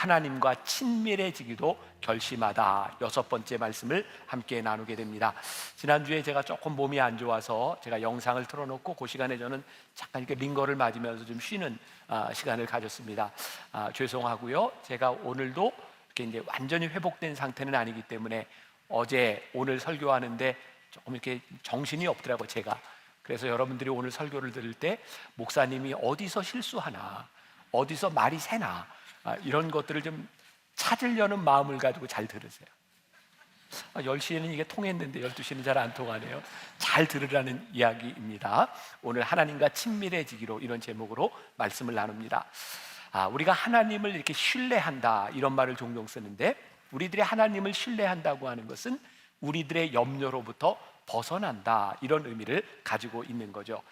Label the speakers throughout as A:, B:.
A: 하나님과 친밀해지기도 결심하다. 6번째 말씀을 함께 나누게 됩니다. 지난주에 제가 조금 몸이 안 좋아서 제가 영상을 틀어놓고 그 시간에 저는 잠깐 이렇게 링거를 맞으면서 좀 쉬는 시간을 가졌습니다. 죄송하고요. 제가 오늘도 이렇게 이제 완전히 회복된 상태는 아니기 때문에 어제 오늘 설교하는데 조금 이렇게 정신이 없더라고요, 제가. 그래서 여러분들이 오늘 설교를 들을 때 목사님이 어디서 실수하나, 어디서 말이 새나, 이런 것들을 좀 찾으려는 마음을 가지고 잘 들으세요. 10시에는 이게 통했는데 12시는 잘 안 통하네요. 잘 들으라는 이야기입니다. 오늘 하나님과 친밀해지기로, 이런 제목으로 말씀을 나눕니다. 우리가 하나님을 이렇게 신뢰한다, 이런 말을 종종 쓰는데, 우리들이 하나님을 신뢰한다고 하는 것은 우리들의 염려로부터 벗어난다, 이런 의미를 가지고 있는 거죠.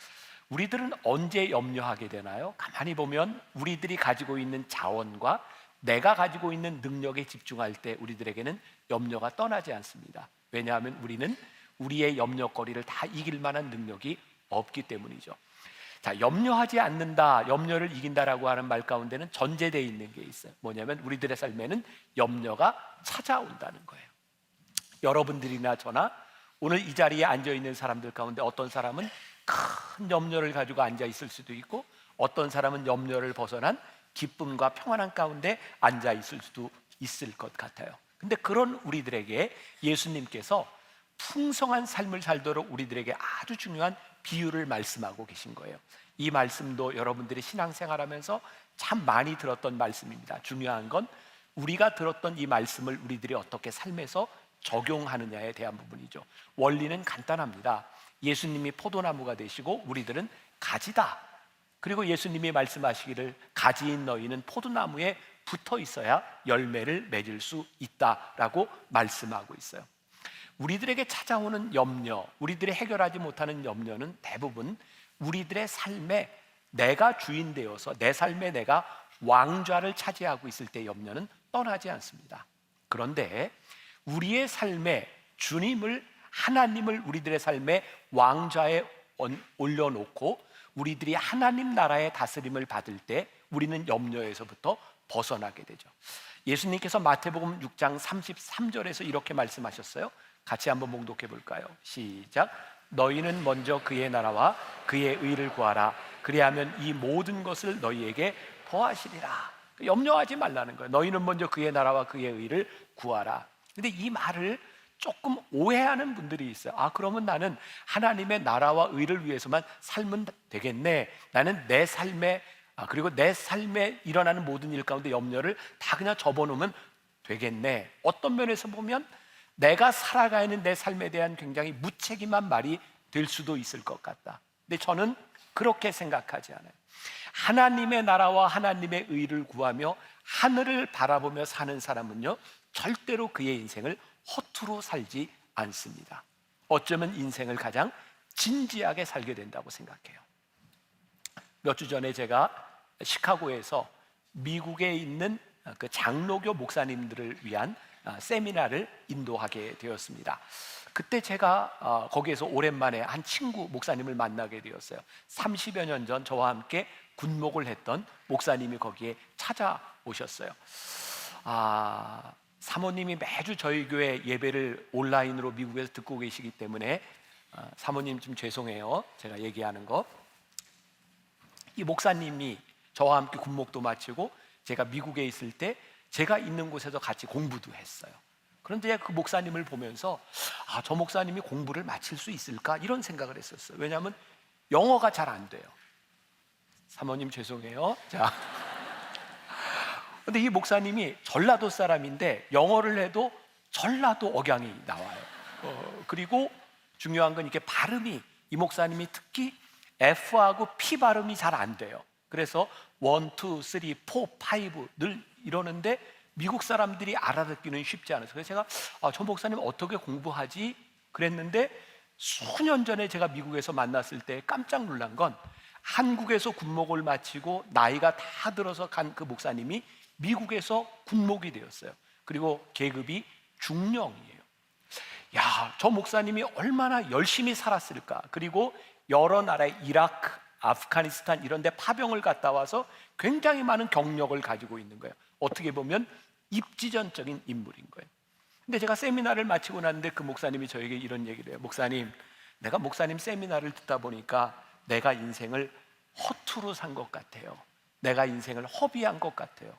A: 우리들은 언제 염려하게 되나요? 가만히 보면 우리들이 가지고 있는 자원과 내가 가지고 있는 능력에 집중할 때 우리들에게는 염려가 떠나지 않습니다. 왜냐하면 우리는 우리의 염려거리를 다 이길 만한 능력이 없기 때문이죠. 자, 염려하지 않는다, 염려를 이긴다라고 하는 말 가운데는 전제되어 있는 게 있어요. 뭐냐면 우리들의 삶에는 염려가 찾아온다는 거예요. 여러분들이나 저나 오늘 이 자리에 앉아있는 사람들 가운데 어떤 사람은 큰 염려를 가지고 앉아 있을 수도 있고, 어떤 사람은 염려를 벗어난 기쁨과 평안한 가운데 앉아 있을 수도 있을 것 같아요. 근데 그런 우리들에게 예수님께서 풍성한 삶을 살도록 우리들에게 아주 중요한 비유를 말씀하고 계신 거예요. 이 말씀도 여러분들이 신앙생활하면서 참 많이 들었던 말씀입니다. 중요한 건 우리가 들었던 이 말씀을 우리들이 어떻게 삶에서 적용하느냐에 대한 부분이죠. 원리는 간단합니다. 예수님이 포도나무가 되시고 우리들은 가지다. 그리고 예수님이 말씀하시기를 가지인 너희는 포도나무에 붙어 있어야 열매를 맺을 수 있다라고 말씀하고 있어요. 우리들에게 찾아오는 염려, 우리들이 해결하지 못하는 염려는 대부분 우리들의 삶에 내가 주인 되어서 내 삶에 내가 왕좌를 차지하고 있을 때 염려는 떠나지 않습니다. 그런데 우리의 삶에 하나님을 우리들의 삶에 왕좌에 올려놓고 우리들이 하나님 나라의 다스림을 받을 때 우리는 염려에서부터 벗어나게 되죠. 예수님께서 마태복음 6장 33절에서 이렇게 말씀하셨어요. 같이 한번 봉독해 볼까요? 시작. 너희는 먼저 그의 나라와 그의 의를 구하라. 그리하면 이 모든 것을 너희에게 더하시리라. 염려하지 말라는 거예요. 너희는 먼저 그의 나라와 그의 의를 구하라. 근데 이 말을 조금 오해하는 분들이 있어요. 그러면 나는 하나님의 나라와 의를 위해서만 살면 되겠네. 나는 내 삶에 그리고 내 삶에 일어나는 모든 일 가운데 염려를 다 그냥 접어놓으면 되겠네. 어떤 면에서 보면 내가 살아가는 내 삶에 대한 굉장히 무책임한 말이 될 수도 있을 것 같다. 근데 저는 그렇게 생각하지 않아요. 하나님의 나라와 하나님의 의를 구하며 하늘을 바라보며 사는 사람은요, 절대로 그의 인생을 허투루 살지 않습니다. 어쩌면 인생을 가장 진지하게 살게 된다고 생각해요. 몇 주 전에 제가 시카고에서 미국에 있는 그 장로교 목사님들을 위한 세미나를 인도하게 되었습니다. 그때 제가 거기에서 오랜만에 한 친구 목사님을 만나게 되었어요. 30여 년 전 저와 함께 군목을 했던 목사님이 거기에 찾아오셨어요. 사모님이 매주 저희 교회 예배를 온라인으로 미국에서 듣고 계시기 때문에 사모님 좀 죄송해요, 제가 얘기하는 거. 이 목사님이 저와 함께 군목도 마치고 제가 미국에 있을 때 제가 있는 곳에서 같이 공부도 했어요. 그런데 그 목사님을 보면서 저 목사님이 공부를 마칠 수 있을까, 이런 생각을 했었어요. 왜냐하면 영어가 잘 안 돼요. 사모님 죄송해요. 자, 근데 이 목사님이 전라도 사람인데 영어를 해도 전라도 억양이 나와요. 그리고 중요한 건 이게 발음이, 이 목사님이 특히 F하고 P 발음이 잘 안 돼요. 그래서 1, 2, 3, 4, 5 늘 이러는데 미국 사람들이 알아듣기는 쉽지 않아서, 그래서 제가 저 목사님 어떻게 공부하지? 그랬는데 수년 전에 제가 미국에서 만났을 때 깜짝 놀란 건, 한국에서 군목을 마치고 나이가 다 들어서 간 그 목사님이 미국에서 군목이 되었어요. 그리고 계급이 중령이에요. 저 목사님이 얼마나 열심히 살았을까. 그리고 여러 나라의 이라크, 아프가니스탄 이런 데 파병을 갔다 와서 굉장히 많은 경력을 가지고 있는 거예요. 어떻게 보면 입지전적인 인물인 거예요. 근데 제가 세미나를 마치고 났는데 그 목사님이 저에게 이런 얘기를 해요. 목사님, 내가 목사님 세미나를 듣다 보니까 내가 인생을 허투루 산 것 같아요. 내가 인생을 허비한 것 같아요.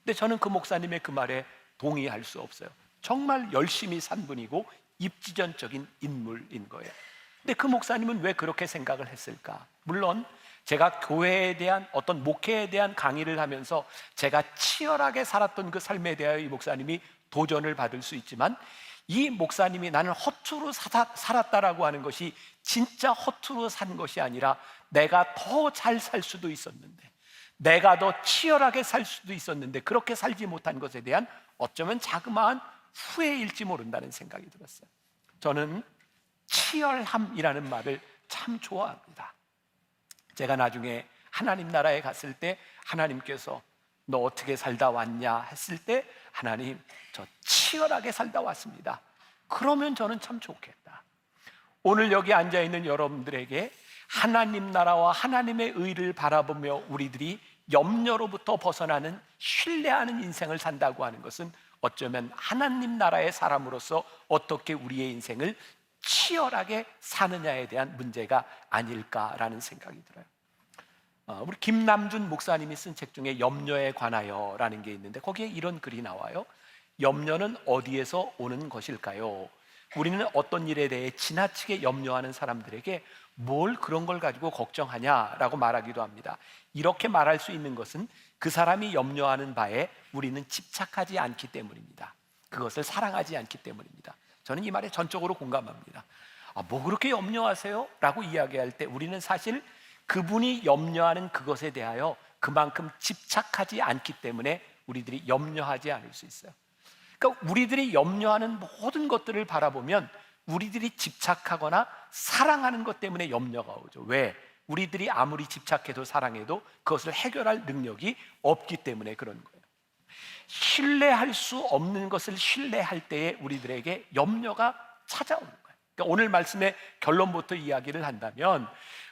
A: 근데 저는 그 목사님의 그 말에 동의할 수 없어요. 정말 열심히 산 분이고 입지전적인 인물인 거예요. 근데 그 목사님은 왜 그렇게 생각을 했을까? 물론 제가 교회에 대한 어떤 목회에 대한 강의를 하면서 제가 치열하게 살았던 그 삶에 대하여 이 목사님이 도전을 받을 수 있지만, 이 목사님이 나는 허투루 살았다라고 하는 것이 진짜 허투루 산 것이 아니라 내가 더 잘 살 수도 있었는데, 내가 더 치열하게 살 수도 있었는데 그렇게 살지 못한 것에 대한 어쩌면 자그마한 후회일지 모른다는 생각이 들었어요. 저는 치열함이라는 말을 참 좋아합니다. 제가 나중에 하나님 나라에 갔을 때 하나님께서 너 어떻게 살다 왔냐 했을 때, 하나님 저 치열하게 살다 왔습니다. 그러면 저는 참 좋겠다. 오늘 여기 앉아있는 여러분들에게 하나님 나라와 하나님의 의를 바라보며 우리들이 염려로부터 벗어나는 신뢰하는 인생을 산다고 하는 것은 어쩌면 하나님 나라의 사람으로서 어떻게 우리의 인생을 치열하게 사느냐에 대한 문제가 아닐까라는 생각이 들어요. 우리 김남준 목사님이 쓴 책 중에 염려에 관하여라는 게 있는데 거기에 이런 글이 나와요. 염려는 어디에서 오는 것일까요? 우리는 어떤 일에 대해 지나치게 염려하는 사람들에게 뭘 그런 걸 가지고 걱정하냐라고 말하기도 합니다. 이렇게 말할 수 있는 것은 그 사람이 염려하는 바에 우리는 집착하지 않기 때문입니다. 그것을 사랑하지 않기 때문입니다. 저는 이 말에 전적으로 공감합니다. 뭐 그렇게 염려하세요? 라고 이야기할 때 우리는 사실 그분이 염려하는 그것에 대하여 그만큼 집착하지 않기 때문에 우리들이 염려하지 않을 수 있어요. 그러니까 우리들이 염려하는 모든 것들을 바라보면 우리들이 집착하거나 사랑하는 것 때문에 염려가 오죠. 왜? 우리들이 아무리 집착해도 사랑해도 그것을 해결할 능력이 없기 때문에 그런 거예요. 신뢰할 수 없는 것을 신뢰할 때에 우리들에게 염려가 찾아오는 거예요. 그러니까 오늘 말씀의 결론부터 이야기를 한다면,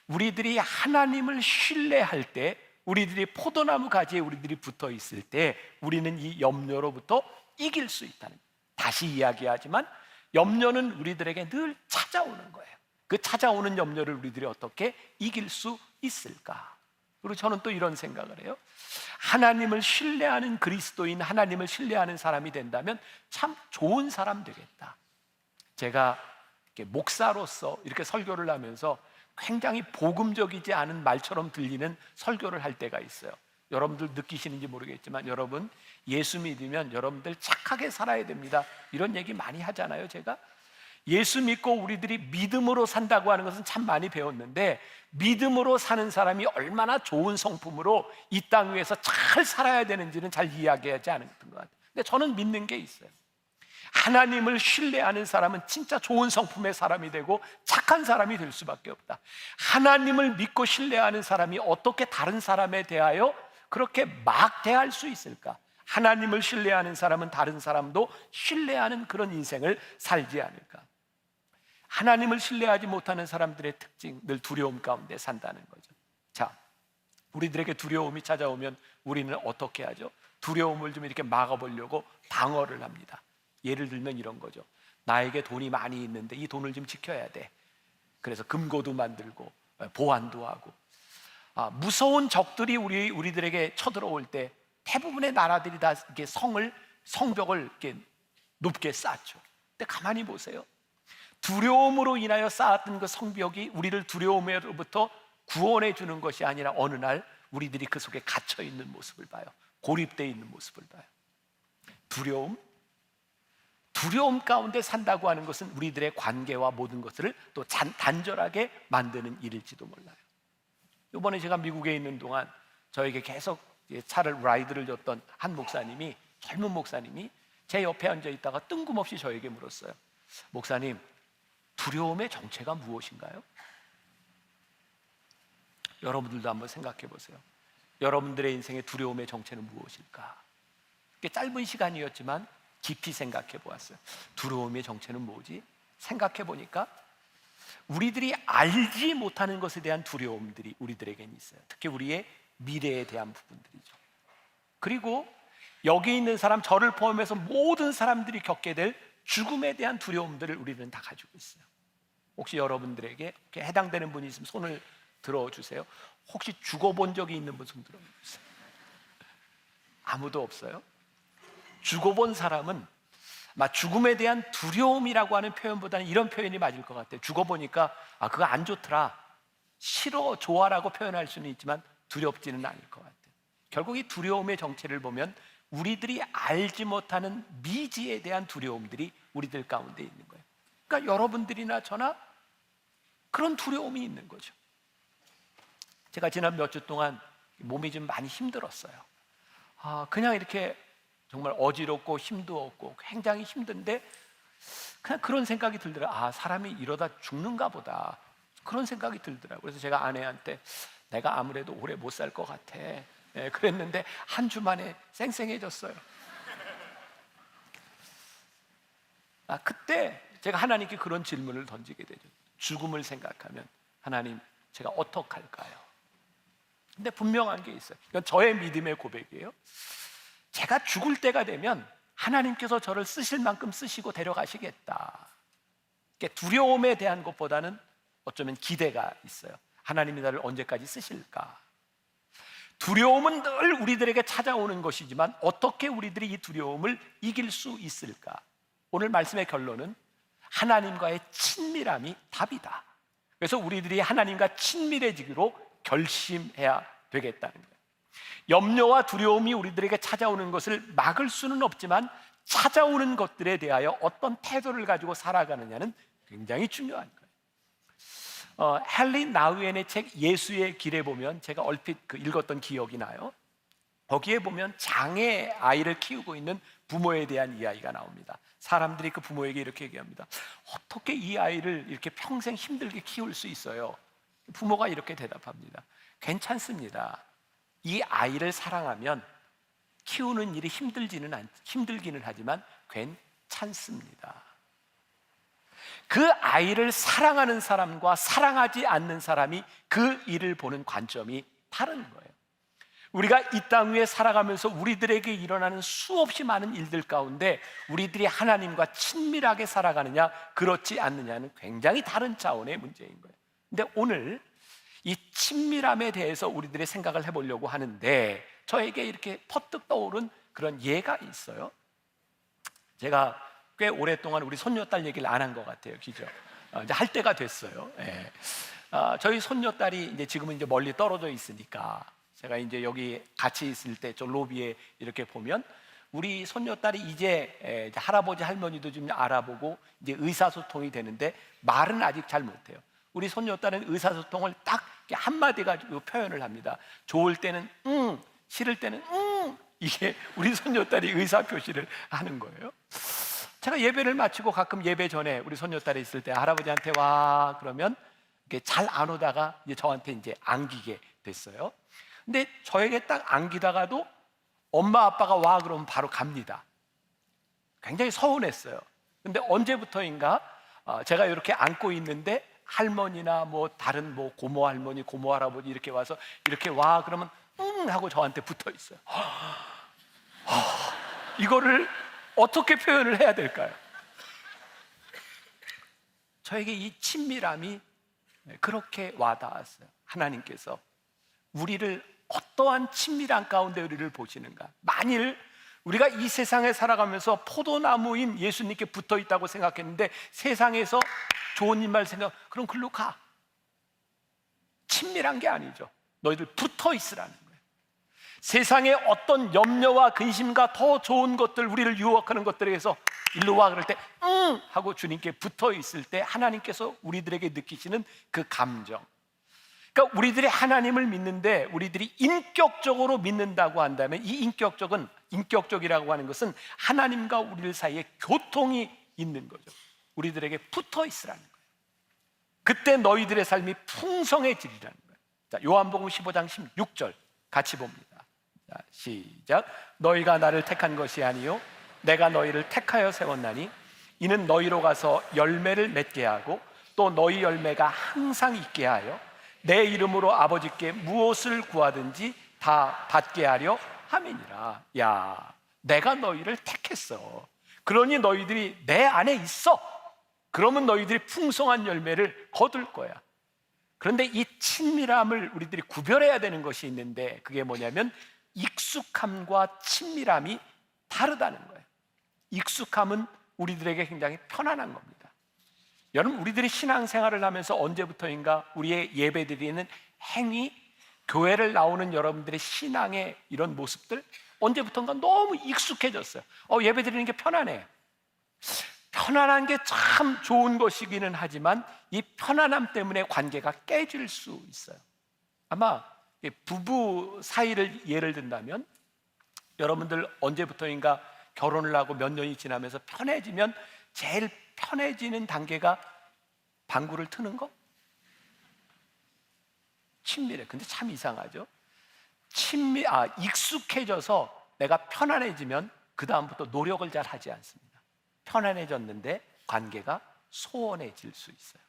A: 우리들이 하나님을 신뢰할 때, 우리들이 포도나무 가지에 우리들이 붙어 있을 때 우리는 이 염려로부터 이길 수 있다는 거예요. 다시 이야기하지만 염려는 우리들에게 늘 찾아오는 거예요. 그 찾아오는 염려를 우리들이 어떻게 이길 수 있을까? 그리고 저는 또 이런 생각을 해요. 하나님을 신뢰하는 그리스도인, 하나님을 신뢰하는 사람이 된다면 참 좋은 사람 되겠다. 제가 이렇게 목사로서 이렇게 설교를 하면서 굉장히 복음적이지 않은 말처럼 들리는 설교를 할 때가 있어요. 여러분들 느끼시는지 모르겠지만, 여러분 예수 믿으면 여러분들 착하게 살아야 됩니다, 이런 얘기 많이 하잖아요. 제가 예수 믿고 우리들이 믿음으로 산다고 하는 것은 참 많이 배웠는데, 믿음으로 사는 사람이 얼마나 좋은 성품으로 이 땅 위에서 잘 살아야 되는지는 잘 이야기하지 않았던 것 같아요. 근데 저는 믿는 게 있어요. 하나님을 신뢰하는 사람은 진짜 좋은 성품의 사람이 되고 착한 사람이 될 수밖에 없다. 하나님을 믿고 신뢰하는 사람이 어떻게 다른 사람에 대하여 그렇게 막 대할 수 있을까? 하나님을 신뢰하는 사람은 다른 사람도 신뢰하는 그런 인생을 살지 않을까? 하나님을 신뢰하지 못하는 사람들의 특징, 늘 두려움 가운데 산다는 거죠. 자, 우리들에게 두려움이 찾아오면 우리는 어떻게 하죠? 두려움을 좀 이렇게 막아보려고 방어를 합니다. 예를 들면 이런 거죠. 나에게 돈이 많이 있는데 이 돈을 좀 지켜야 돼. 그래서 금고도 만들고 보안도 하고. 무서운 적들이 우리들에게 쳐들어올 때 대부분의 나라들이 다 이렇게 성벽을 이렇게 높게 쌓죠. 근데 가만히 보세요. 두려움으로 인하여 쌓았던 그 성벽이 우리를 두려움으로부터 구원해 주는 것이 아니라 어느 날 우리들이 그 속에 갇혀 있는 모습을 봐요. 고립되어 있는 모습을 봐요. 두려움 가운데 산다고 하는 것은 우리들의 관계와 모든 것을 또 단절하게 만드는 일일지도 몰라요. 이번에 제가 미국에 있는 동안 저에게 계속 차를 라이드를 줬던 한 목사님이, 젊은 목사님이 제 옆에 앉아 있다가 뜬금없이 저에게 물었어요. 목사님, 두려움의 정체가 무엇인가요? 여러분들도 한번 생각해 보세요. 여러분들의 인생의 두려움의 정체는 무엇일까? 짧은 시간이었지만 깊이 생각해 보았어요. 두려움의 정체는 뭐지? 생각해 보니까 우리들이 알지 못하는 것에 대한 두려움들이 우리들에게는 있어요. 특히 우리의 미래에 대한 부분들이죠. 그리고 여기 있는 사람, 저를 포함해서 모든 사람들이 겪게 될 죽음에 대한 두려움들을 우리는 다 가지고 있어요. 혹시 여러분들에게 해당되는 분이 있으면 손을 들어주세요. 혹시 죽어본 적이 있는 분 손 들어주세요. 아무도 없어요? 죽어본 사람은 아마 죽음에 대한 두려움이라고 하는 표현보다는 이런 표현이 맞을 것 같아요. 죽어보니까 그거 안 좋더라, 싫어, 좋아라고 표현할 수는 있지만 두렵지는 않을 것 같아요. 결국 이 두려움의 정체를 보면 우리들이 알지 못하는 미지에 대한 두려움들이 우리들 가운데 있는 거예요. 그러니까 여러분들이나 저나 그런 두려움이 있는 거죠. 제가 지난 몇 주 동안 몸이 좀 많이 힘들었어요. 그냥 이렇게 정말 어지럽고 힘도 없고 굉장히 힘든데 그냥 그런 생각이 들더라고요. 사람이 이러다 죽는가 보다, 그런 생각이 들더라고요. 그래서 제가 아내한테 내가 아무래도 오래 못 살 것 같아, 그랬는데 한 주 만에 쌩쌩해졌어요. 그때 제가 하나님께 그런 질문을 던지게 되죠. 죽음을 생각하면 하나님, 제가 어떡할까요? 근데 분명한 게 있어요. 이건 저의 믿음의 고백이에요. 제가 죽을 때가 되면 하나님께서 저를 쓰실 만큼 쓰시고 데려가시겠다. 두려움에 대한 것보다는 어쩌면 기대가 있어요. 하나님이 나를 언제까지 쓰실까? 두려움은 늘 우리들에게 찾아오는 것이지만 어떻게 우리들이 이 두려움을 이길 수 있을까? 오늘 말씀의 결론은 하나님과의 친밀함이 답이다. 그래서 우리들이 하나님과 친밀해지기로 결심해야 되겠다는 거예요. 염려와 두려움이 우리들에게 찾아오는 것을 막을 수는 없지만 찾아오는 것들에 대하여 어떤 태도를 가지고 살아가느냐는 굉장히 중요한 거예요. 헨리 나우엔의 책 예수의 길에 보면, 제가 얼핏 읽었던 기억이 나요. 거기에 보면 장애 아이를 키우고 있는 부모에 대한 이야기가 나옵니다. 사람들이 그 부모에게 이렇게 얘기합니다. 어떻게 이 아이를 이렇게 평생 힘들게 키울 수 있어요? 부모가 이렇게 대답합니다. 괜찮습니다. 이 아이를 사랑하면 키우는 일이 힘들기는 하지만 괜찮습니다. 그 아이를 사랑하는 사람과 사랑하지 않는 사람이 그 일을 보는 관점이 다른 거예요. 우리가 이 땅 위에 살아가면서 우리들에게 일어나는 수없이 많은 일들 가운데 우리들이 하나님과 친밀하게 살아가느냐 그렇지 않느냐는 굉장히 다른 차원의 문제인 거예요. 근데 오늘 이 친밀함에 대해서 우리들의 생각을 해보려고 하는데 저에게 이렇게 퍼뜩 떠오른 그런 예가 있어요. 제가 꽤 오랫동안 우리 손녀딸 얘기를 안 한 것 같아요, 그죠? 이제 할 때가 됐어요. 예. 저희 손녀딸이 이제 지금은 이제 멀리 떨어져 있으니까 제가 이제 여기 같이 있을 때 저 로비에 이렇게 보면 우리 손녀딸이 이제 할아버지 할머니도 좀 알아보고 이제 의사소통이 되는데 말은 아직 잘 못해요. 우리 손녀딸은 의사소통을 딱 한마디 가지고 표현을 합니다. 좋을 때는 싫을 때는 이게 우리 손녀딸이 의사표시를 하는 거예요. 제가 예배를 마치고 가끔 예배 전에 우리 손녀딸이 있을 때 할아버지한테 와 그러면 잘 안 오다가 이제 저한테 이제 안기게 됐어요. 근데 저에게 딱 안기다가도 엄마 아빠가 와 그러면 바로 갑니다. 굉장히 서운했어요. 근데 언제부터인가 제가 이렇게 안고 있는데 할머니나 뭐 다른 뭐 고모 할머니, 고모 할아버지 이렇게 와서 이렇게 와 그러면 하고 저한테 붙어 있어요. 이거를 어떻게 표현을 해야 될까요? 저에게 이 친밀함이 그렇게 와닿았어요. 하나님께서 우리를 어떠한 친밀함 가운데 우리를 보시는가. 만일 우리가 이 세상에 살아가면서 포도나무인 예수님께 붙어 있다고 생각했는데 세상에서 좋은 일만 생각, 그럼 글로 가. 친밀한 게 아니죠. 너희들 붙어 있으라는 거예요. 세상에 어떤 염려와 근심과 더 좋은 것들, 우리를 유혹하는 것들에서 일로 와 그럴 때 하고 주님께 붙어 있을 때 하나님께서 우리들에게 느끼시는 그 감정. 그러니까 우리들이 하나님을 믿는데 우리들이 인격적으로 믿는다고 한다면 이 인격적이라고 하는 것은 하나님과 우리들 사이에 교통이 있는 거죠. 우리들에게 붙어 있으라는 거예요. 그때 너희들의 삶이 풍성해지리라는 거예요. 자, 요한복음 15장 16절 같이 봅니다. 자, 시작. 너희가 나를 택한 것이 아니요 내가 너희를 택하여 세웠나니 이는 너희로 가서 열매를 맺게 하고 또 너희 열매가 항상 있게 하여 내 이름으로 아버지께 무엇을 구하든지 다 받게 하려 함이니라. 야, 내가 너희를 택했어. 그러니 너희들이 내 안에 있어. 그러면 너희들이 풍성한 열매를 거둘 거야. 그런데 이 친밀함을 우리들이 구별해야 되는 것이 있는데, 그게 뭐냐면 익숙함과 친밀함이 다르다는 거예요. 익숙함은 우리들에게 굉장히 편안한 겁니다. 여러분, 우리들이 신앙생활을 하면서 언제부터인가 우리의 예배드리는 행위, 교회를 나오는 여러분들의 신앙의 이런 모습들, 언제부턴가 너무 익숙해졌어요. 예배드리는 게 편안해. 편안한 게 참 좋은 것이기는 하지만 이 편안함 때문에 관계가 깨질 수 있어요. 아마 부부 사이를 예를 든다면, 여러분들 언제부터인가 결혼을 하고 몇 년이 지나면서 편해지면 제일 편해지는 단계가 방구를 트는 거? 친밀해. 근데 참 이상하죠? 익숙해져서 내가 편안해지면 그 다음부터 노력을 잘 하지 않습니다. 편안해졌는데 관계가 소원해질 수 있어요.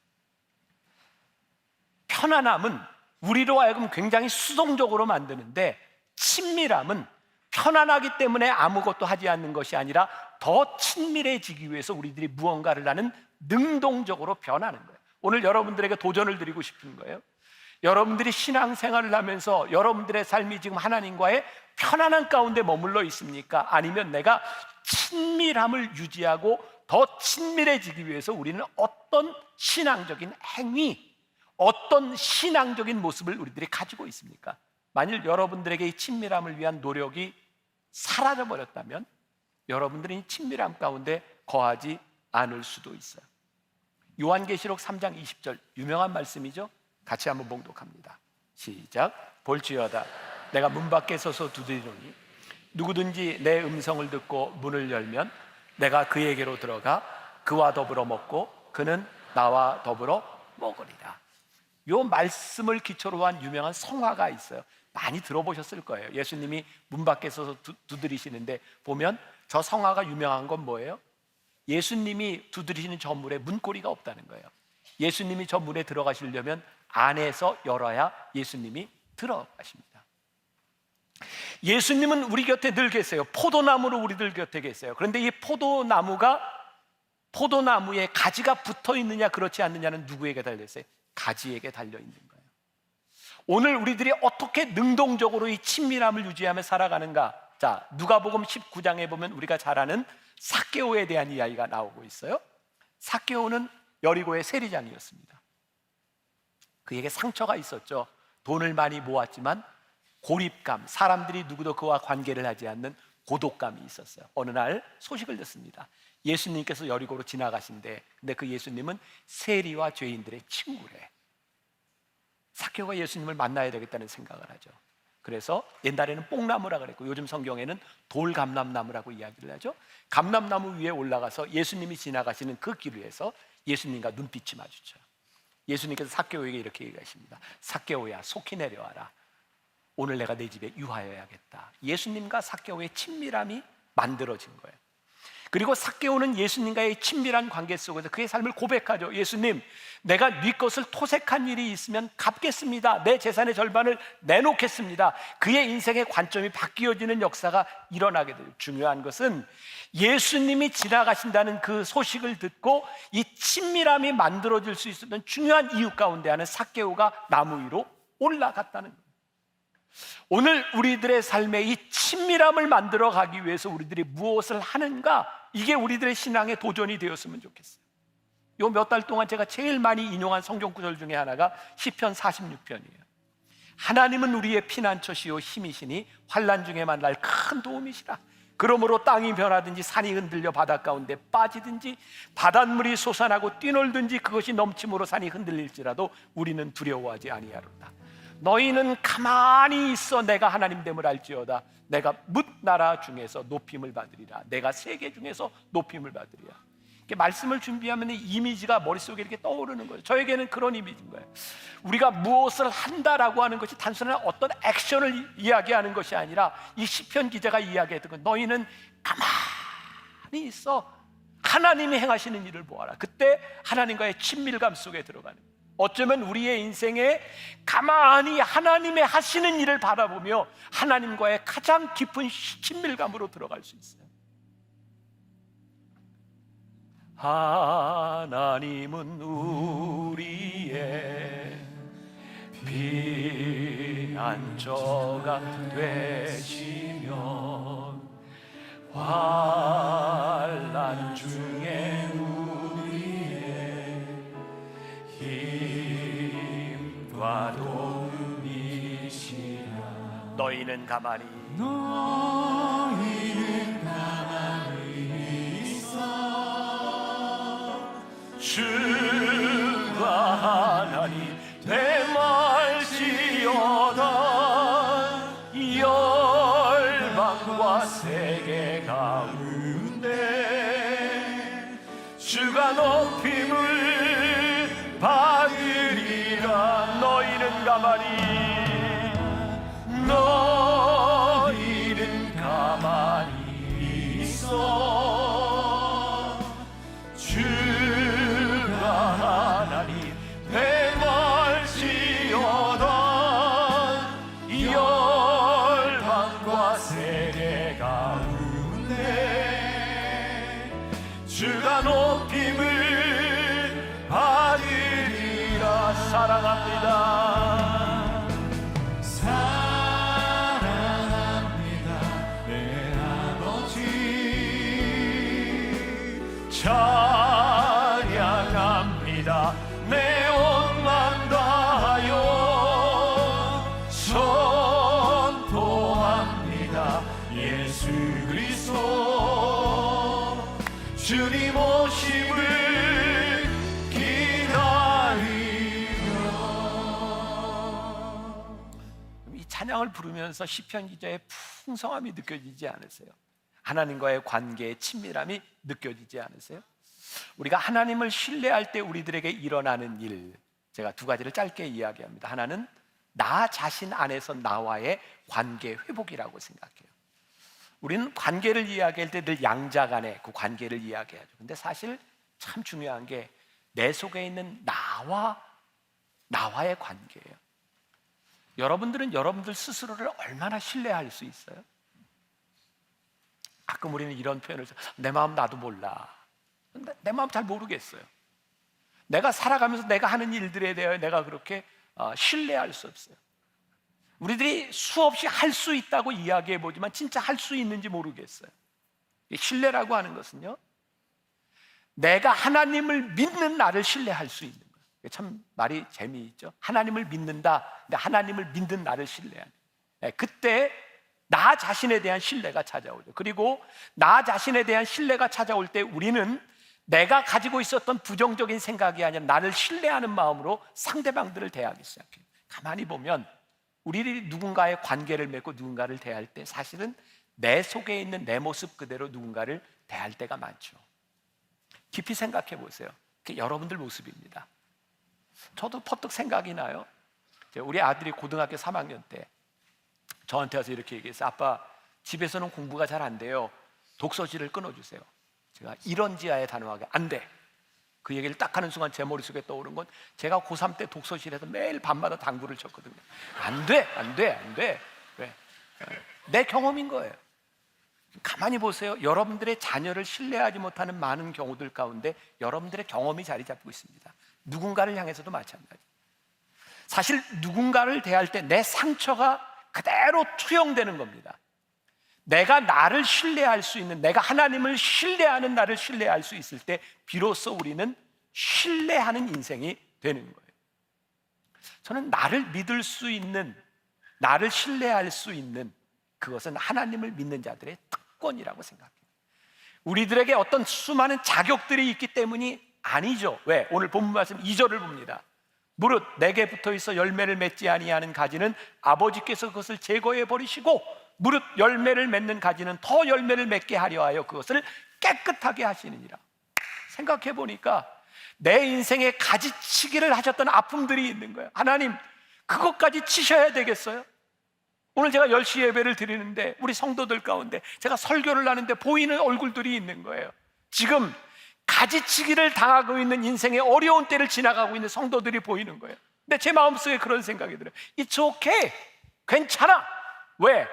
A: 편안함은 우리로 하여금 굉장히 수동적으로 만드는데, 친밀함은 편안하기 때문에 아무것도 하지 않는 것이 아니라 더 친밀해지기 위해서 우리들이 무언가를 하는 능동적으로 변하는 거예요. 오늘 여러분들에게 도전을 드리고 싶은 거예요. 여러분들이 신앙생활을 하면서 여러분들의 삶이 지금 하나님과의 편안한 가운데 머물러 있습니까? 아니면 내가 친밀함을 유지하고 더 친밀해지기 위해서 우리는 어떤 신앙적인 행위, 어떤 신앙적인 모습을 우리들이 가지고 있습니까? 만일 여러분들에게 이 친밀함을 위한 노력이 사라져 버렸다면 여러분들이 이 친밀함 가운데 거하지 않을 수도 있어요. 요한계시록 3장 20절, 유명한 말씀이죠. 같이 한번 봉독합니다. 시작. 볼지어다 내가 문 밖에 서서 두드리노니 누구든지 내 음성을 듣고 문을 열면 내가 그에게로 들어가 그와 더불어 먹고 그는 나와 더불어 먹으리라. 요 말씀을 기초로 한 유명한 성화가 있어요. 많이 들어보셨을 거예요. 예수님이 문 밖에 서서 두드리시는데 보면 저 성화가 유명한 건 뭐예요? 예수님이 두드리시는 저 문에 문고리가 없다는 거예요. 예수님이 저 문에 들어가시려면 안에서 열어야 예수님이 들어가십니다. 예수님은 우리 곁에 늘 계세요. 포도나무로 우리들 곁에 계세요. 그런데 이 포도나무에 가지가 붙어 있느냐 그렇지 않느냐는 누구에게 달려 있어요? 가지에게 달려 있는 거예요. 오늘 우리들이 어떻게 능동적으로 이 친밀함을 유지하며 살아가는가? 자, 누가복음 19장에 보면 우리가 잘 아는 삭개오에 대한 이야기가 나오고 있어요. 삭개오는 여리고의 세리장이었습니다. 그에게 상처가 있었죠. 돈을 많이 모았지만 고립감, 사람들이 누구도 그와 관계를 하지 않는 고독감이 있었어요. 어느 날 소식을 듣습니다. 예수님께서 여리고로 지나가신대. 근데 그 예수님은 세리와 죄인들의 친구래. 삭개오가 예수님을 만나야 되겠다는 생각을 하죠. 그래서 옛날에는 뽕나무라 그랬고 요즘 성경에는 돌감람나무라고 이야기를 하죠. 감람나무 위에 올라가서 예수님이 지나가시는 그 길 위에서 예수님과 눈빛이 마주쳐요. 예수님께서 삭개오에게 이렇게 얘기하십니다. 삭개오야, 속히 내려와라. 오늘 내가 내 집에 유하여야겠다. 예수님과 삭개오의 친밀함이 만들어진 거예요. 그리고 삭개오는 예수님과의 친밀한 관계 속에서 그의 삶을 고백하죠. 예수님, 내가 네 것을 토색한 일이 있으면 갚겠습니다. 내 재산의 절반을 내놓겠습니다. 그의 인생의 관점이 바뀌어지는 역사가 일어나게 돼요. 중요한 것은 예수님이 지나가신다는 그 소식을 듣고 이 친밀함이 만들어질 수 있었던 중요한 이유 가운데 하나는 삭개오가 나무 위로 올라갔다는 거예요. 오늘 우리들의 삶에 이 친밀함을 만들어 가기 위해서 우리들이 무엇을 하는가? 이게 우리들의 신앙의 도전이 되었으면 좋겠어요. 요 몇 달 동안 제가 제일 많이 인용한 성경 구절 중에 하나가 시편 46편이에요. 하나님은 우리의 피난처시요 힘이시니 환난 중에 만날 큰 도움이시라. 그러므로 땅이 변하든지 산이 흔들려 바닷 가운데 빠지든지 바닷물이 솟아나고 뛰놀든지 그것이 넘침으로 산이 흔들릴지라도 우리는 두려워하지 아니하리로다. 너희는 가만히 있어 내가 하나님됨을 알지어다. 내가 뭇 나라 중에서 높임을 받으리라. 내가 세계 중에서 높임을 받으리라. 이렇게 말씀을 준비하면 이미지가 머릿속에 이렇게 떠오르는 거예요. 저에게는 그런 이미지인 거예요. 우리가 무엇을 한다라고 하는 것이 단순한 어떤 액션을 이야기하는 것이 아니라 이 시편 기자가 이야기했던 건 너희는 가만히 있어 하나님이 행하시는 일을 보아라. 그때 하나님과의 친밀감 속에 들어가는 거예요. 어쩌면 우리의 인생에 가만히 하나님의 하시는 일을 바라보며 하나님과의 가장 깊은 친밀감으로 들어갈 수 있어요. 하나님은 우리의 피난처가 되시며 환난 중에 우리의 힘과 도움이시라. 너희는 가만히 있어 주가 하나님 대말지어다. 열방과 세계 가운데 주가 높임을 받으리라. 너희는 가만히 있어 주가 하나님 대말지어다. 열방과 세계 가운데 주가 높임을 받으리라. 사랑합니다. 사랑합니다 내 아버지. 찬양합니다 내 온 맘 다하여. 선포합니다 예수 그리스도 주님 오심을 기다리며. 이 찬양을 부르면서 시편 기자의 풍성함이 느껴지지 않으세요? 하나님과의 관계의 친밀함이 느껴지지 않으세요? 우리가 하나님을 신뢰할 때 우리들에게 일어나는 일, 제가 두 가지를 짧게 이야기합니다. 하나는 나 자신 안에서 나와의 관계 회복이라고 생각해요. 우리는 관계를 이야기할 때 늘 양자 간의 그 관계를 이야기하죠. 근데 사실 참 중요한 게 내 속에 있는 나와의 관계예요. 여러분들은 여러분들 스스로를 얼마나 신뢰할 수 있어요? 가끔 우리는 이런 표현을 써요. 내 마음 나도 몰라. 내 마음 잘 모르겠어요. 내가 살아가면서 내가 하는 일들에 대하여 내가 그렇게 신뢰할 수 없어요. 우리들이 수없이 할 수 있다고 이야기해 보지만 진짜 할 수 있는지 모르겠어요. 신뢰라고 하는 것은요, 내가 하나님을 믿는 나를 신뢰할 수 있는 거예요. 참 말이 재미있죠. 하나님을 믿는다. 근데 하나님을 믿는 나를 신뢰하는. 그때 나 자신에 대한 신뢰가 찾아오죠. 그리고 나 자신에 대한 신뢰가 찾아올 때 우리는 내가 가지고 있었던 부정적인 생각이 아니라 나를 신뢰하는 마음으로 상대방들을 대하기 시작해요. 가만히 보면 우리들이 누군가의 관계를 맺고 누군가를 대할 때 사실은 내 속에 있는 내 모습 그대로 누군가를 대할 때가 많죠. 깊이 생각해 보세요. 그게 여러분들 모습입니다. 저도 퍼뜩 생각이 나요. 우리 아들이 고등학교 3학년 때 저한테 와서 이렇게 얘기했어요. 아빠, 집에서는 공부가 잘 안 돼요. 독서실을 끊어주세요. 제가 이런 지하에 단호하게 안 돼. 그 얘기를 딱 하는 순간 제 머릿속에 떠오른 건 제가 고3 때 독서실에서 매일 밤마다 당구를 쳤거든요. 안 돼. 왜? 내 경험인 거예요. 가만히 보세요. 여러분들의 자녀를 신뢰하지 못하는 많은 경우들 가운데 여러분들의 경험이 자리 잡고 있습니다. 누군가를 향해서도 마찬가지. 사실 누군가를 대할 때 내 상처가 그대로 투영되는 겁니다. 내가 나를 신뢰할 수 있는, 내가 하나님을 신뢰하는 나를 신뢰할 수 있을 때 비로소 우리는 신뢰하는 인생이 되는 거예요. 저는 나를 믿을 수 있는, 나를 신뢰할 수 있는 그것은 하나님을 믿는 자들의 특권이라고 생각해요. 우리들에게 어떤 수많은 자격들이 있기 때문이 아니죠. 왜? 오늘 본문 말씀 2절을 봅니다. 무릇 내게 붙어있어 열매를 맺지 아니하는 가지는 아버지께서 그것을 제거해 버리시고 무릇 열매를 맺는 가지는 더 열매를 맺게 하려 하여 그것을 깨끗하게 하시느니라. 생각해 보니까 내 인생에 가지치기를 하셨던 아픔들이 있는 거예요. 하나님, 그것까지 치셔야 되겠어요? 오늘 제가 10시 예배를 드리는데 우리 성도들 가운데 제가 설교를 하는데 보이는 얼굴들이 있는 거예요. 지금 가지치기를 당하고 있는 인생의 어려운 때를 지나가고 있는 성도들이 보이는 거예요. 근데 제 마음속에 그런 생각이 들어요. It's okay. 괜찮아. 왜?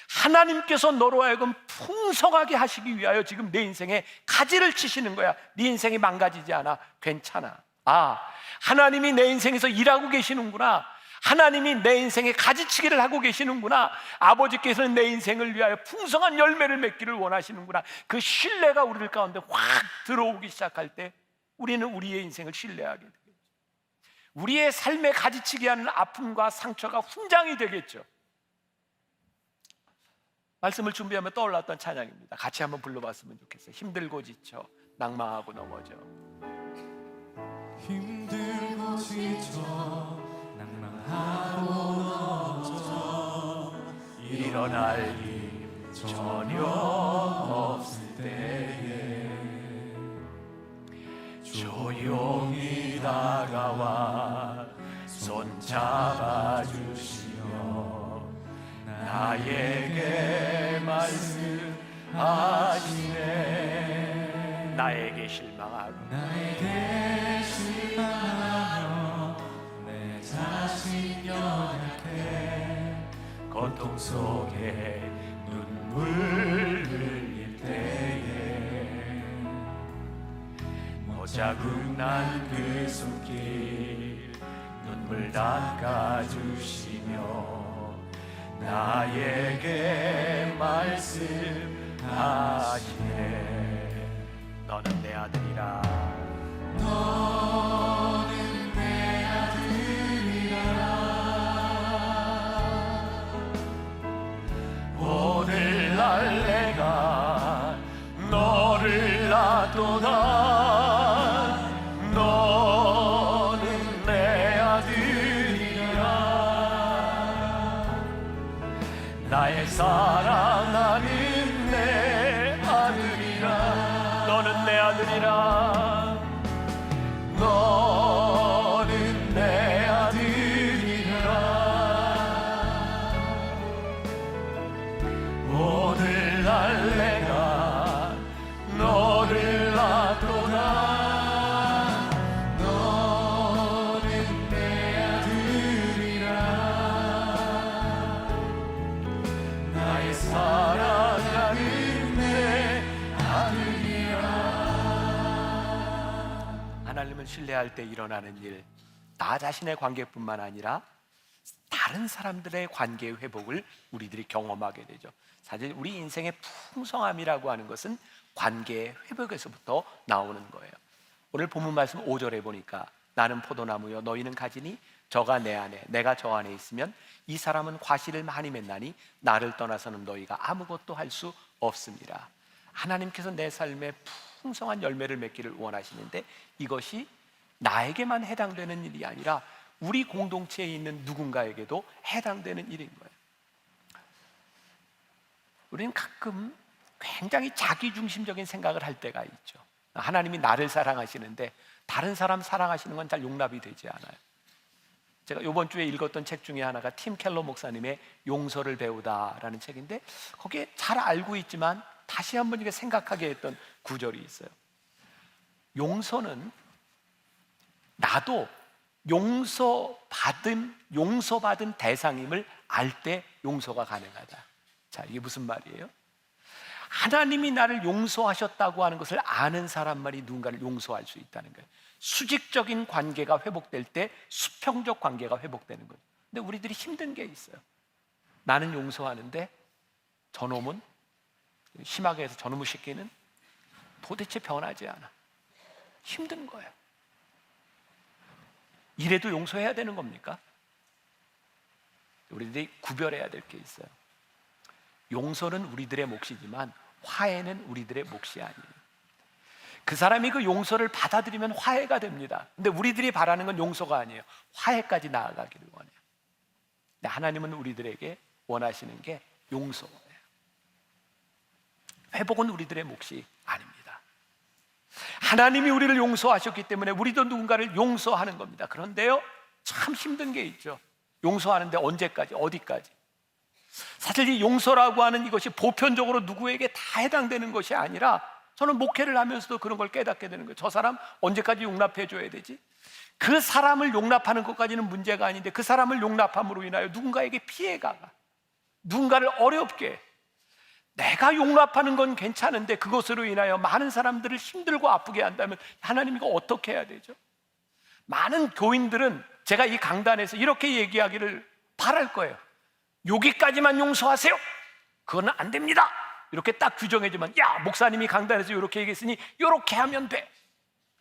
A: 하나님께서 너로 하여금 풍성하게 하시기 위하여 지금 내 인생에 가지를 치시는 거야. 네 인생이 망가지지 않아. 괜찮아. 아, 하나님이 내 인생에서 일하고 계시는구나. 하나님이 내 인생에 가지치기를 하고 계시는구나. 아버지께서는 내 인생을 위하여 풍성한 열매를 맺기를 원하시는구나. 그 신뢰가 우리들 가운데 확 들어오기 시작할 때 우리는 우리의 인생을 신뢰하게 되겠죠. 우리의 삶에 가지치기 하는 아픔과 상처가 훈장이 되겠죠. 말씀을 준비하며 떠올랐던 찬양입니다. 같이 한번 불러봤으면 좋겠어요. 힘들고 지쳐 낭망하고 넘어져.
B: 힘들고 지쳐 낭망하고 넘어져
A: 일어날 힘 전혀 없을 때에 조용히 다가와 손 잡아주시며 나에게 말씀하시네. 나에게 실망하고
B: 내 자신 연약해
A: 고통 속에 눈물 흘릴 때에 모자국 난 그 손길 눈물 닦아주시며 나에게 말씀하시네. 너는 내 아들이라.
B: 너는 내 아들이라.
A: 오늘날 내가 너를 놔도다. 너는 내 아들이라. 나의 사랑하는 내 아들이라. 너는 내 아들이라. 너는 내 아들이라. 오늘날 내가 너를 놔도다. 너는 내 아들이라. 나의 사랑하는 내 아들이라. 하나님을 신뢰할 때 일어나는 일, 나 자신의 관계뿐만 아니라 다른 사람들의 관계 회복을 우리들이 경험하게 되죠. 사실 우리 인생의 풍성함이라고 하는 것은 관계 회복에서부터 나오는 거예요. 오늘 본문 말씀 5절에 보니까 나는 포도나무요 너희는 가지니 저가 내 안에 내가 저 안에 있으면 이 사람은 과실을 많이 맺나니 나를 떠나서는 너희가 아무것도 할 수 없습니다. 하나님께서 내 삶에 풍성한 열매를 맺기를 원하시는데 이것이 나에게만 해당되는 일이 아니라 우리 공동체에 있는 누군가에게도 해당되는 일인 거예요. 우리는 가끔 굉장히 자기중심적인 생각을 할 때가 있죠. 하나님이 나를 사랑하시는데 다른 사람 사랑하시는 건 잘 용납이 되지 않아요. 제가 이번 주에 읽었던 책 중에 하나가 팀 켈러 목사님의 용서를 배우다라는 책인데 거기에 잘 알고 있지만 다시 한번 이렇게 생각하게 했던 구절이 있어요. 용서는 나도 용서받은 대상임을 알 때 용서가 가능하다. 자, 이게 무슨 말이에요? 하나님이 나를 용서하셨다고 하는 것을 아는 사람만이 누군가를 용서할 수 있다는 거예요. 수직적인 관계가 회복될 때 수평적 관계가 회복되는 거예요. 근데 우리들이 힘든 게 있어요. 나는 용서하는데 저놈은, 심하게 해서 저놈의 새끼는 도대체 변하지 않아. 힘든 거예요. 이래도 용서해야 되는 겁니까? 우리들이 구별해야 될 게 있어요. 용서는 우리들의 몫이지만 화해는 우리들의 몫이 아니에요. 그 사람이 그 용서를 받아들이면 화해가 됩니다. 근데 우리들이 바라는 건 용서가 아니에요. 화해까지 나아가기를 원해요. 근데 하나님은 우리들에게 원하시는 게 용서예요. 회복은 우리들의 몫이 아닙니다. 하나님이 우리를 용서하셨기 때문에 우리도 누군가를 용서하는 겁니다. 그런데요, 참 힘든 게 있죠. 용서하는데 언제까지, 어디까지? 사실 이 용서라고 하는 이것이 보편적으로 누구에게 다 해당되는 것이 아니라 저는 목회를 하면서도 그런 걸 깨닫게 되는 거예요. 저 사람 언제까지 용납해 줘야 되지? 그 사람을 용납하는 것까지는 문제가 아닌데 그 사람을 용납함으로 인하여 누군가에게 피해가 가, 누군가를 어렵게, 내가 용납하는 건 괜찮은데 그것으로 인하여 많은 사람들을 힘들고 아프게 한다면 하나님 이거 어떻게 해야 되죠? 많은 교인들은 제가 이 강단에서 이렇게 얘기하기를 바랄 거예요. 여기까지만 용서하세요. 그거는 안 됩니다. 이렇게 딱 규정해주면, 야, 목사님이 강단에서 이렇게 얘기했으니 이렇게 하면 돼.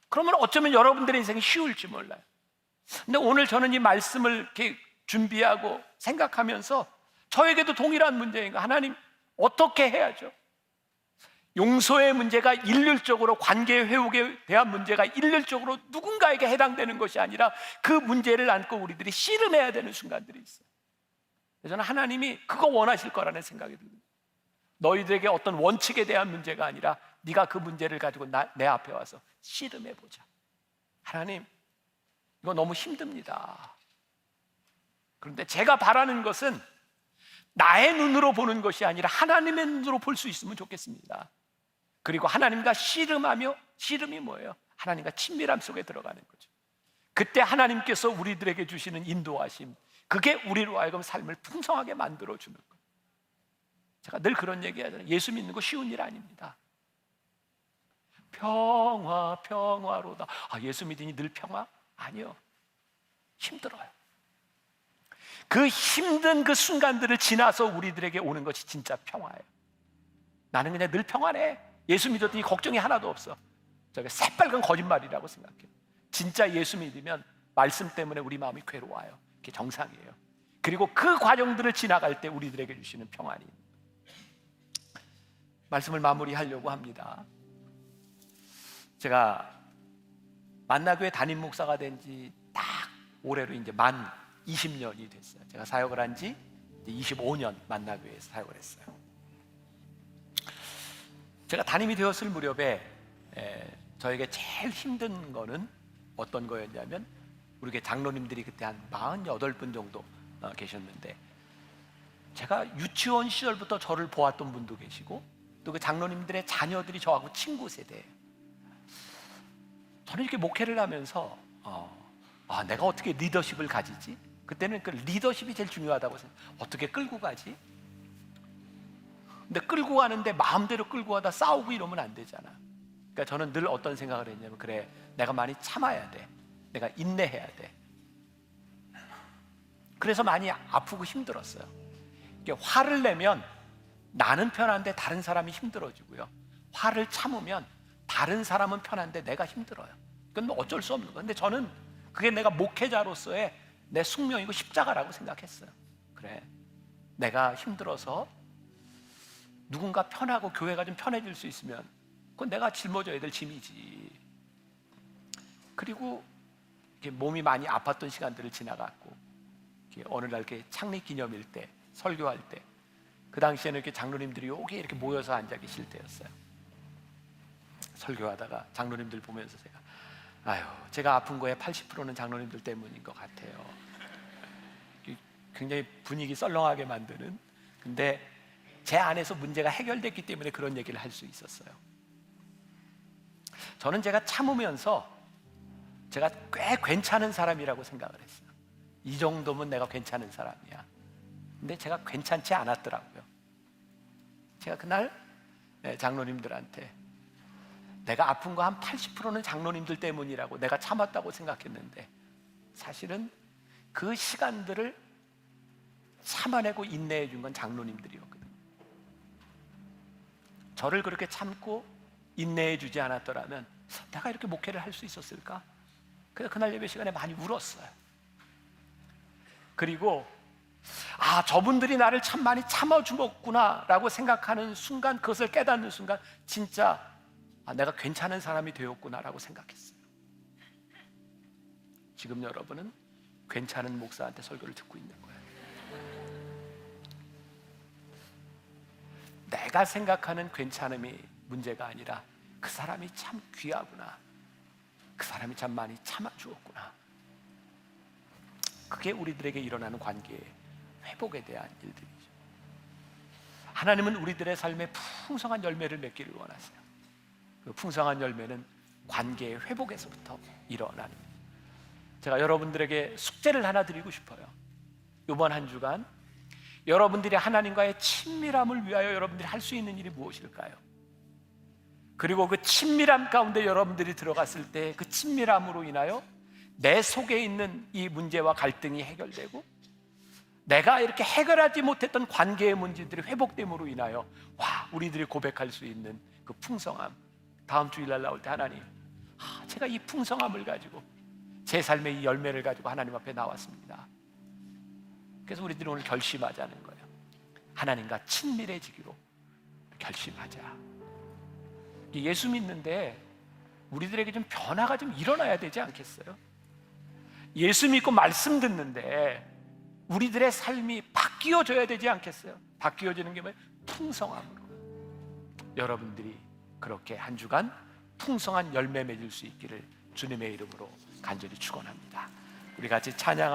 A: 그러면 어쩌면 여러분들의 인생이 쉬울지 몰라요. 근데 오늘 저는 이 말씀을 이렇게 준비하고 생각하면서 저에게도 동일한 문제인가? 하나님, 어떻게 해야죠? 용서의 문제가 일률적으로, 관계 회복에 대한 문제가 일률적으로 누군가에게 해당되는 것이 아니라 그 문제를 안고 우리들이 씨름해야 되는 순간들이 있어요. 저는 하나님이 그거 원하실 거라는 생각이 듭니다. 너희들에게 어떤 원칙에 대한 문제가 아니라 네가 그 문제를 가지고 내 앞에 와서 씨름해보자. 하나님, 이거 너무 힘듭니다. 그런데 제가 바라는 것은 나의 눈으로 보는 것이 아니라 하나님의 눈으로 볼 수 있으면 좋겠습니다. 그리고 하나님과 씨름하며, 씨름이 뭐예요? 하나님과 친밀함 속에 들어가는 거죠. 그때 하나님께서 우리들에게 주시는 인도하심, 그게 우리로 하여금 삶을 풍성하게 만들어주는 거예요. 제가 늘 그런 얘기 하잖아요. 예수 믿는 거 쉬운 일 아닙니다. 평화, 평화로다. 예수 믿으니 늘 평화? 아니요. 힘들어요. 그 힘든 그 순간들을 지나서 우리들에게 오는 것이 진짜 평화예요. 나는 그냥 늘 평안해. 예수 믿었더니 걱정이 하나도 없어. 저게 새빨간 거짓말이라고 생각해요. 진짜 예수 믿으면 말씀 때문에 우리 마음이 괴로워요. 그게 정상이에요. 그리고 그 과정들을 지나갈 때 우리들에게 주시는 평안이, 말씀을 마무리하려고 합니다. 제가 만나교회 담임 목사가 된 지 딱 올해로 이제 만 20년이 됐어요. 제가 사역을 한 지 25년 만나교회에서 사역을 했어요. 제가 담임이 되었을 무렵에 저에게 제일 힘든 거는 어떤 거였냐면, 우리 교회 장로님들이 그때 한 48분 정도 계셨는데, 제가 유치원 시절부터 저를 보았던 분도 계시고 또 그 장로님들의 자녀들이 저하고 친구 세대예요. 저는 이렇게 목회를 하면서 내가 어떻게 리더십을 가지지? 그때는 그 리더십이 제일 중요하다고 생각해요. 어떻게 끌고 가지? 근데 끌고 가는데 마음대로 끌고 가다 싸우고 이러면 안 되잖아. 그러니까 저는 늘 어떤 생각을 했냐면, 그래, 내가 많이 참아야 돼. 내가 인내해야 돼. 그래서 많이 아프고 힘들었어요. 이게 화를 내면 나는 편한데 다른 사람이 힘들어지고요, 화를 참으면 다른 사람은 편한데 내가 힘들어요. 그건 뭐 어쩔 수 없는 거예요. 근데 저는 그게 내가 목회자로서의 내 숙명이고 십자가라고 생각했어요. 그래, 내가 힘들어서 누군가 편하고 교회가 좀 편해질 수 있으면 그건 내가 짊어져야 될 짐이지. 그리고 이렇게 몸이 많이 아팠던 시간들을 지나갔고, 이렇게 어느 날 이렇게 창립 기념일 때, 설교할 때, 그 당시에는 이렇게 장로님들이 여기 이렇게 모여서 앉아 계실 때였어요. 설교하다가 장로님들 보면서 제가 아픈 거에 80%는 장로님들 때문인 것 같아요. 굉장히 분위기 썰렁하게 만드는, 근데 제 안에서 문제가 해결됐기 때문에 그런 얘기를 할 수 있었어요. 저는 제가 참으면서 제가 꽤 괜찮은 사람이라고 생각을 했어요. 이 정도면 내가 괜찮은 사람이야. 근데 제가 괜찮지 않았더라고요. 제가 그날 장로님들한테 내가 아픈 거 한 80%는 장로님들 때문이라고 내가 참았다고 생각했는데, 사실은 그 시간들을 참아내고 인내해 준 건 장로님들이었거든요. 저를 그렇게 참고 인내해 주지 않았더라면 내가 이렇게 목회를 할 수 있었을까? 그래서 그날 예배 시간에 많이 울었어요. 그리고 저분들이 나를 참 많이 참아주었구나 라고 생각하는 순간, 그것을 깨닫는 순간 진짜 내가 괜찮은 사람이 되었구나 라고 생각했어요. 지금 여러분은 괜찮은 목사한테 설교를 듣고 있는 거예요. 내가 생각하는 괜찮음이 문제가 아니라 그 사람이 참 귀하구나, 그 사람이 참 많이 참아주었구나. 그게 우리들에게 일어나는 관계의 회복에 대한 일들이죠. 하나님은 우리들의 삶에 풍성한 열매를 맺기를 원하세요. 그 풍성한 열매는 관계의 회복에서부터 일어나는. 제가 여러분들에게 숙제를 하나 드리고 싶어요. 이번 한 주간 여러분들이 하나님과의 친밀함을 위하여 여러분들이 할 수 있는 일이 무엇일까요? 그리고 그 친밀함 가운데 여러분들이 들어갔을 때 그 친밀함으로 인하여 내 속에 있는 이 문제와 갈등이 해결되고, 내가 이렇게 해결하지 못했던 관계의 문제들이 회복됨으로 인하여 우리들이 고백할 수 있는 그 풍성함. 다음 주일날 나올 때 하나님, 제가 이 풍성함을 가지고 제 삶의 이 열매를 가지고 하나님 앞에 나왔습니다. 그래서 우리들이 오늘 결심하자는 거예요. 하나님과 친밀해지기로 결심하자. 예수 믿는데 우리들에게 좀 변화가 좀 일어나야 되지 않겠어요? 예수 믿고 말씀 듣는데 우리들의 삶이 바뀌어져야 되지 않겠어요? 바뀌어지는 게 뭐예요? 풍성함으로. 여러분들이 그렇게 한 주간 풍성한 열매 맺을 수 있기를 주님의 이름으로 간절히 축원합니다. 우리 같이 찬양하며